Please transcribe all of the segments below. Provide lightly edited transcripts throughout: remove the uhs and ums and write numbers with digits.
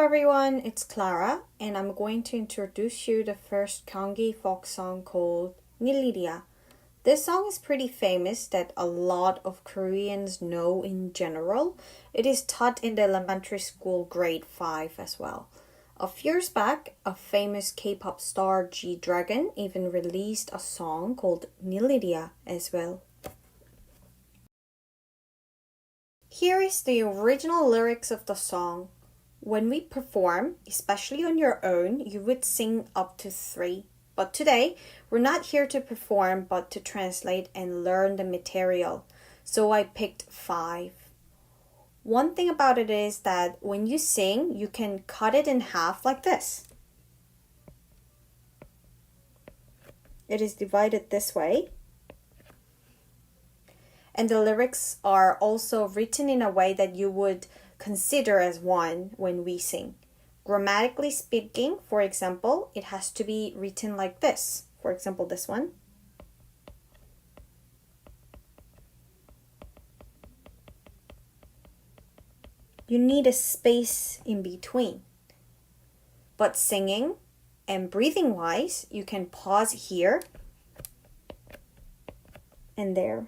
everyone, it's Clara, and I'm going to introduce you the first Gyeonggi Folksong called Niliria. This song is pretty famous that a lot of Koreans know in general. It is taught in the elementary school grade 5 as well. A few years back, a famous K-pop star G-Dragon even released a song called Niliria as well. Here is the original lyrics of the song. When we perform, especially on your own, you would sing up to 3. But today, we're not here to perform but to translate and learn the material. So I picked 5. One thing about it is that when you sing, you can cut it in half like this. It is divided this way. And the lyrics are also written in a way that you would consider as one when we sing. Grammatically speaking, for example, it has to be written like this. For example, this one. You need a space in between. But singing and breathing wise, you can pause here and there.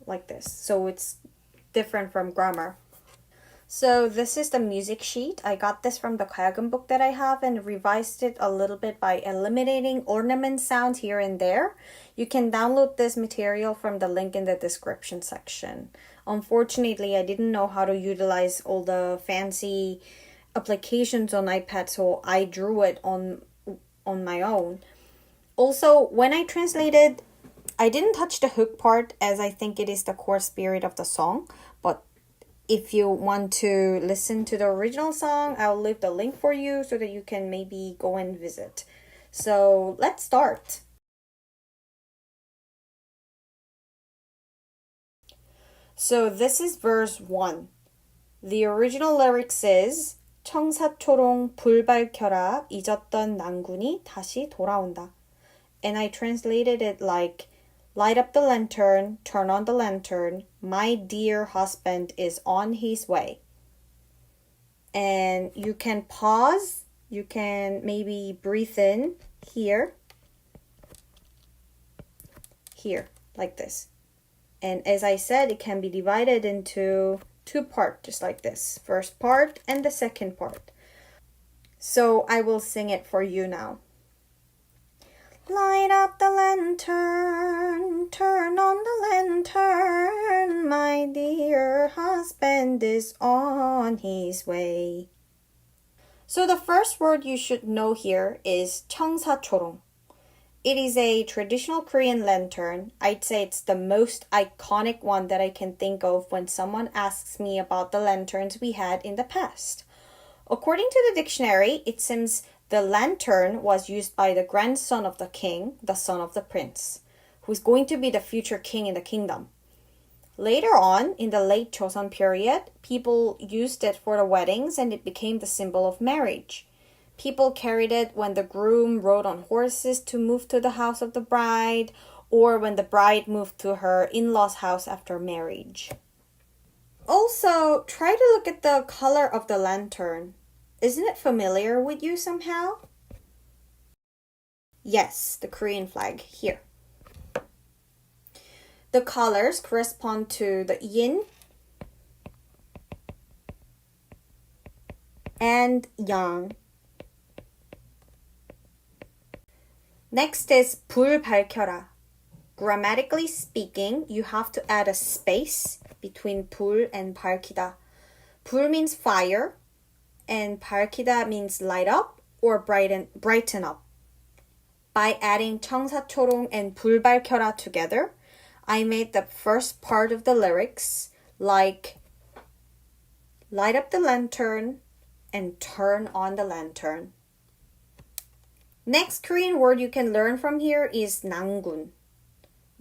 Like this. So it's different from grammar. So this is the music sheet. I got this from the Gyeonggi book that I have and revised it a little bit by eliminating ornament sounds here and there. You can download this material from the link in the description section. Unfortunately, I didn't know how to utilize all the fancy applications on iPad, so I drew it on my own. Also, when I translated, I didn't touch the hook part as I think it is the core spirit of the song, but if you want to listen to the original song, I'll leave the link for you so that you can maybe go and visit. So let's start. So this is verse 1. The original lyrics is 청사초롱 불 밝혀라 잊었던 낭군이 다시 돌아온다. And I translated it like light up the lantern, turn on the lantern. My dear husband is on his way. And you can pause. You can maybe breathe in here, like this. And as I said, it can be divided into 2 parts, just like this. First part and the second part. So I will sing it for you now. Light up the lantern, turn on the lantern. My dear husband is on his way. So the first word you should know here is 청사초롱. It is a traditional Korean lantern. I'd say it's the most iconic one that I can think of when someone asks me about the lanterns we had in the past. According to the dictionary, it seems the lantern was used by the grandson of the king, the son of the prince, who's going to be the future king in the kingdom. Later on, in the late Joseon period, people used it for the weddings and it became the symbol of marriage. People carried it when the groom rode on horses to move to the house of the bride, or when the bride moved to her in-laws' house after marriage. Also, try to look at the color of the lantern. Isn't it familiar with you somehow? Yes, the Korean flag here. The colors correspond to the yin and yang. Next is 불 밝혀라. Grammatically speaking, you have to add a space between 불 and 밝히다. 불 means fire, and 밝히다 means light up or brighten up. By adding 청사초롱 and 불 밝혀라 together, I made the first part of the lyrics like light up the lantern and turn on the lantern. Next Korean word you can learn from here is 낭군.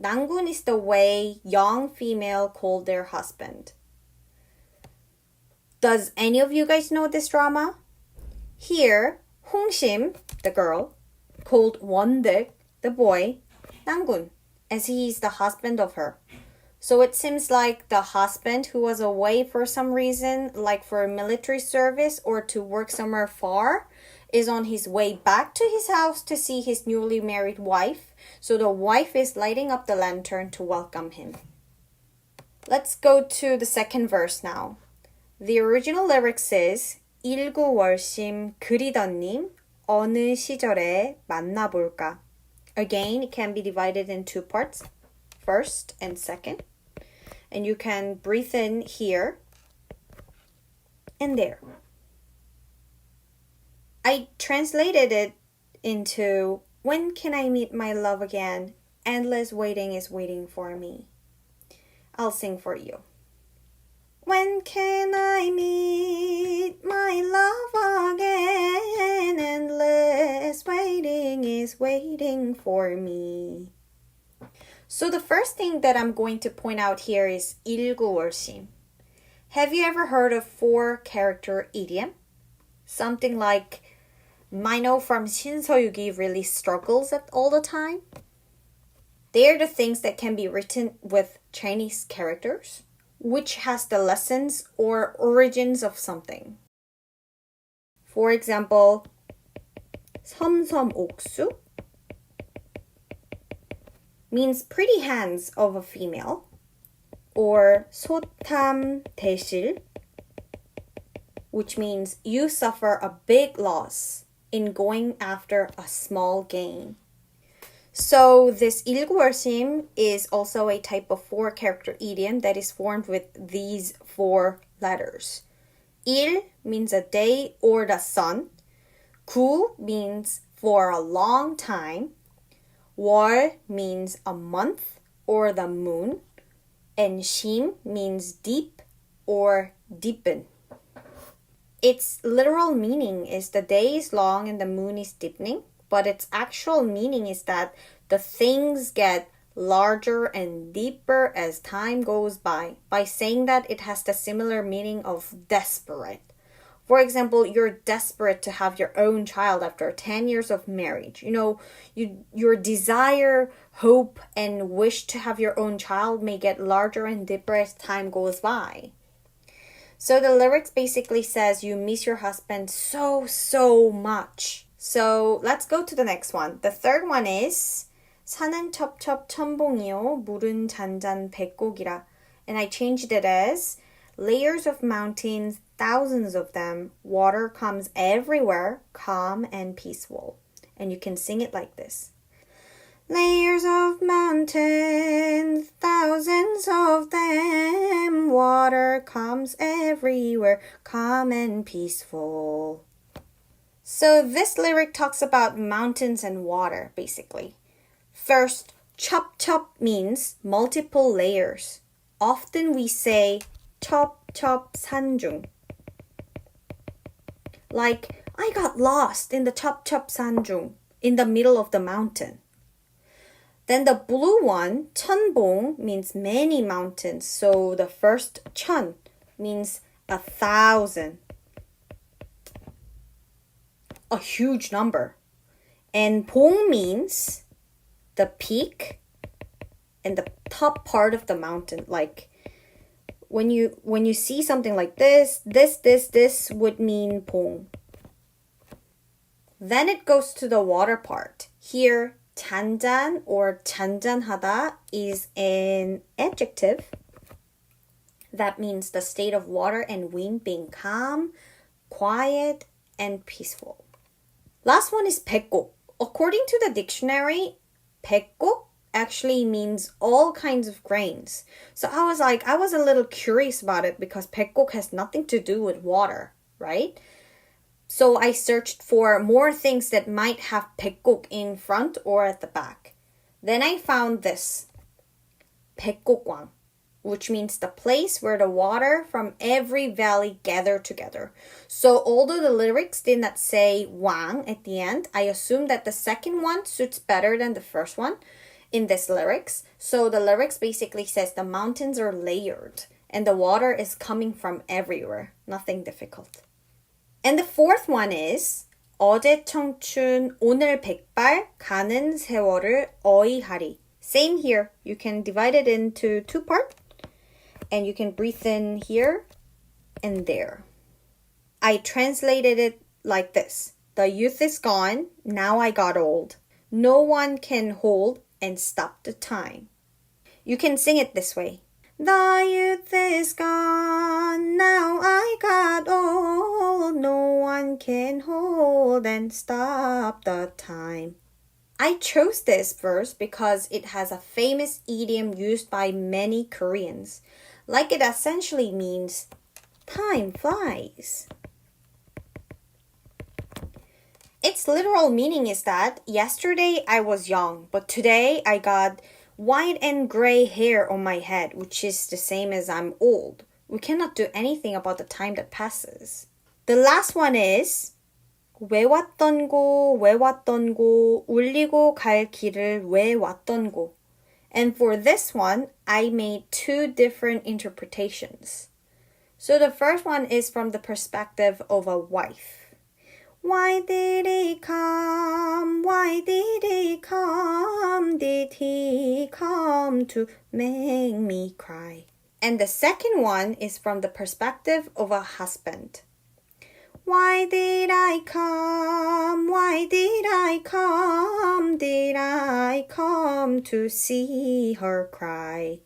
낭군 is the way young female call their husband. Does any of you guys know this drama? Here, 홍심, the girl, called 원득, the boy, 낭군, as he is the husband of her. So it seems like the husband who was away for some reason, like for military service or to work somewhere far, is on his way back to his house to see his newly married wife. So the wife is lighting up the lantern to welcome him. Let's go to the second verse now. The original lyrics is 일구월심 그리던 어느 시절에 만나볼까. Again, it can be divided in two parts, first and second. And you can breathe in here and there. I translated it into, when can I meet my love again? Endless waiting is waiting for me. I'll sing for you. When can I meet my love again? Endless waiting is waiting for me. So the first thing that I'm going to point out here is 일구월심. Have you ever heard of 4-character idiom? Something like Mino from 신서유기 really struggles all the time. They are the things that can be written with Chinese characters, which has the lessons or origins of something. For example, 섬섬옥수 means pretty hands of a female, or 소탐대실, which means you suffer a big loss in going after a small gain. So this 일구월심 is also a type of 4-character idiom that is formed with these 4 letters. 일 means a day or the sun. 구 means for a long time. 월 means a month or the moon. And 심 means deep or deepen. Its literal meaning is the day is long and the moon is deepening, but its actual meaning is that the things get larger and deeper as time goes by saying that it has the similar meaning of desperate. For example, you're desperate to have your own child after 10 years of marriage. Your desire, hope, and wish to have your own child may get larger and deeper as time goes by. So the lyrics basically says you miss your husband so much. So let's go to the next one. The third one is 산은 첩첩 천봉이요 물은 잔잔 백곡이라. And I changed it as layers of mountains, thousands of them, water comes everywhere, calm and peaceful. And you can sing it like this. Layers of mountains, thousands of them, water comes everywhere, calm and peaceful. So this lyric talks about mountains and water, basically. First, 첩첩 means multiple layers. Often we say 첩첩 산중. Like, I got lost in the 첩첩 산중, in the middle of the mountain. Then the blue one, 천봉, means many mountains. So the first 천 means 1,000. A huge number. And 봉 means the peak and the top part of the mountain. Like when you see something like this would mean 봉. Then it goes to the water part. Here, 잔잔 or 잔잔하다 is an adjective. That means the state of water and wind being calm, quiet, and peaceful. Last one is 백곡. According to the dictionary, 백곡 actually means all kinds of grains. So I was a little curious about it because 백곡 has nothing to do with water, right? So I searched for more things that might have 백곡 in front or at the back. Then I found this, 백곡광, which means the place where the water from every valley gather together. So although the lyrics did not say 왕 at the end, I assume that the second one suits better than the first one in this lyrics. So the lyrics basically says the mountains are layered and the water is coming from everywhere. Nothing difficult. And the fourth one is 어제 청춘 오늘 백발 가는 세월을 어이하리. Same here. You can divide it into 2 parts and you can breathe in here and there. I translated it like this. The youth is gone, now I got old. No one can hold and stop the time. You can sing it this way. The youth is gone, now I got old. No one can hold and stop the time. I chose this verse because it has a famous idiom used by many Koreans. Like it essentially means, time flies. Its literal meaning is that yesterday I was young, but today I got white and gray hair on my head, which is the same as I'm old. We cannot do anything about the time that passes. The last one is 왜 왔던 고 울리고 갈 길을 왜 왔던 고. And for this one, I made 2 different interpretations. So the first one is from the perspective of a wife. Why did he come? Why did he come? Did he come to make me cry? And the second one is from the perspective of a husband. Why did I come? Why did I come? Did I come to see her cry?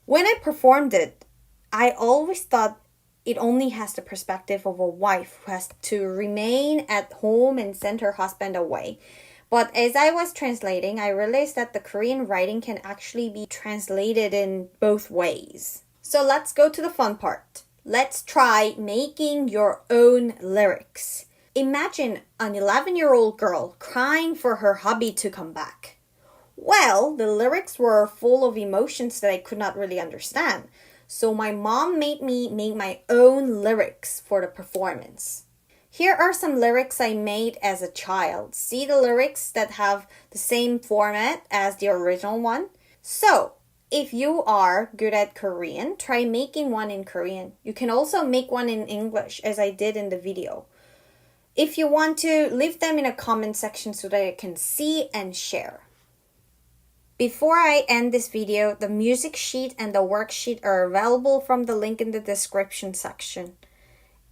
When I performed it, I always thought it only has the perspective of a wife who has to remain at home and send her husband away. But as I was translating, I realized that the Korean writing can actually be translated in both ways. So let's go to the fun part. Let's try making your own lyrics. Imagine an 11-year-old girl crying for her hubby to come back. Well, the lyrics were full of emotions that I could not really understand. So my mom made me make my own lyrics for the performance. Here are some lyrics I made as a child. See the lyrics that have the same format as the original one? So, if you are good at Korean, try making one in Korean. You can also make one in English, as I did in the video. If you want to, leave them in a comment section so that I can see and share. Before I end this video, the music sheet and the worksheet are available from the link in the description section.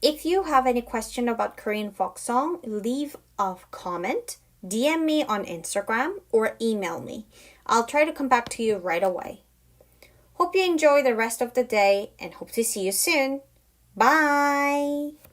If you have any question about Korean folk song, leave a comment, DM me on Instagram, or email me. I'll try to come back to you right away. Hope you enjoy the rest of the day and hope to see you soon. Bye!